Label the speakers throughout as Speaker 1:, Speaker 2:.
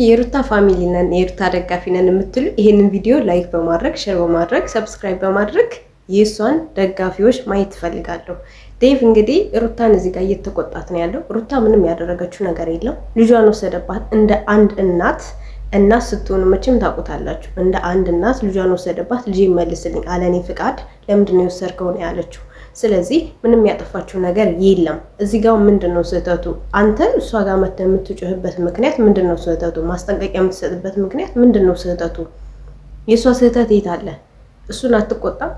Speaker 1: የሩታ ፋሚሊ ነን የሩታ ደጋፊ ነን የምትሉ ይሄንን ቪዲዮ ላይክ በማድረግ ሼር በማድረግ ሰብስክራይብ በማድረግ የሷን ደጋፊዎች ማየት ፈልጋለሁ። ዴቭ እንግዲህ ሩታን እዚህ ጋር እየተቆጣት ነው ያለው። ሩታ ምንም ያደረገችው ነገር የለም። ልጇን ወሰደባት። እንደ አንድ እናት ስትሆኑ መቼም ታውቁታላችሁ። እንደ አንድ እናት ልጇን ወሰደባት። ልጄ መልስልኝ አለኔ ፍቃድ ለምንድን ነው የወሰድከው ነው ያለችው። ስለዚህ ምንም ያጠፋችው ነገር የለም። እዚህ ጋር ምንድነው ስህተቱ? አንተ እሷ ጋር መተህ የምትጮህበት ምክንያት ምንድነው ስህተቱ? ማስጠንቀቂያ የምትሰጥበት ምክንያት ምንድነው ስህተቱ? የእሷ ስህተት የት አለ? እሱን አትቆጣም?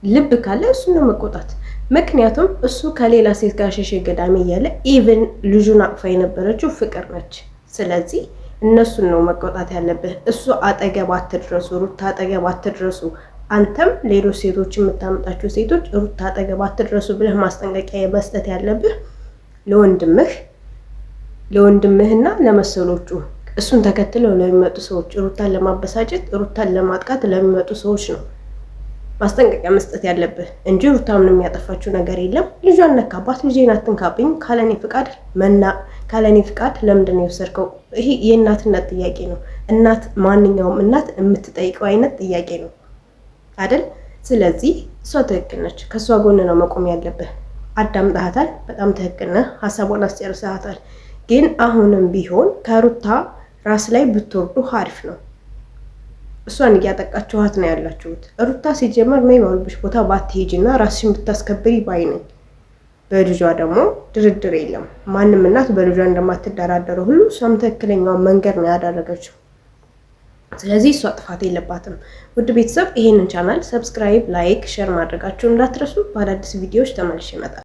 Speaker 1: ልብ ካለ እሱን ነው መቆጣት። ምክንያቱም እሱ ከሌላ ሴት ጋር ሸሸ ገዳሜ እያለ ኢቭን ልጁን አቅፋ የነበረችው ፍቅር ነች። ስለዚህ እነሱን ነው መቆጣት ያለብህ። እሱ አጠገብ አትድረሱ፣ ሩታ አጠገብ አትድረሱ። አንተም ሌሎች ሴቶች የምታመጣቸው ሴቶች ሩታ አጠገብ አትድረሱ ብለህ ማስጠንቀቂያ መስጠት ያለብህ ለወንድምህና ለመሰሎቹ እሱን ተከትለው ለሚመጡ ሰዎች፣ ሩታን ለማበሳጨት ሩታን ለማጥቃት ለሚመጡ ሰዎች ነው ማስጠንቀቂያ መስጠት ያለብህ እንጂ ሩታ ምንም ያጠፋችው ነገር የለም። ልጇን ነካባት። ልጄን አትንካብኝ ካለኔ ፍቃድ ለምንድን ነው የወሰድከው? ይሄ የእናትነት ጥያቄ ነው። እናት ማንኛውም እናት የምትጠይቀው አይነት ጥያቄ ነው አይደል? ስለዚህ እሷ ትክክል ነች። ከእሷ ጎን ነው መቆም ያለብህ። አዳምጠሃታል። በጣም ትክክል ነህ። ሀሳቧን አስጨርሰሃታል። ግን አሁንም ቢሆን ከሩታ ራስ ላይ ብትወርዱ አሪፍ ነው። እሷን እያጠቃችኋት ነው ያላችሁት። ሩታ ሲጀመር የማይባሉብሽ ቦታ ባትሄጂና ራስሽን ብታስከብሪ ባይ ነኝ። በልጇ ደግሞ ድርድር የለም። ማንም እናት በልጇ እንደማትደራደረው ሁሉ እሷም ትክክለኛውን መንገድ ነው ያደረገችው። ስለዚህ እሷ ጥፋት የለባትም። ውድ ቤተሰብ ይሄንን ቻናል ሰብስክራይብ፣ ላይክ፣ ሼር ማድረጋችሁን እንዳትረሱ። በአዳዲስ ቪዲዮዎች ተመልሼ እመጣለሁ።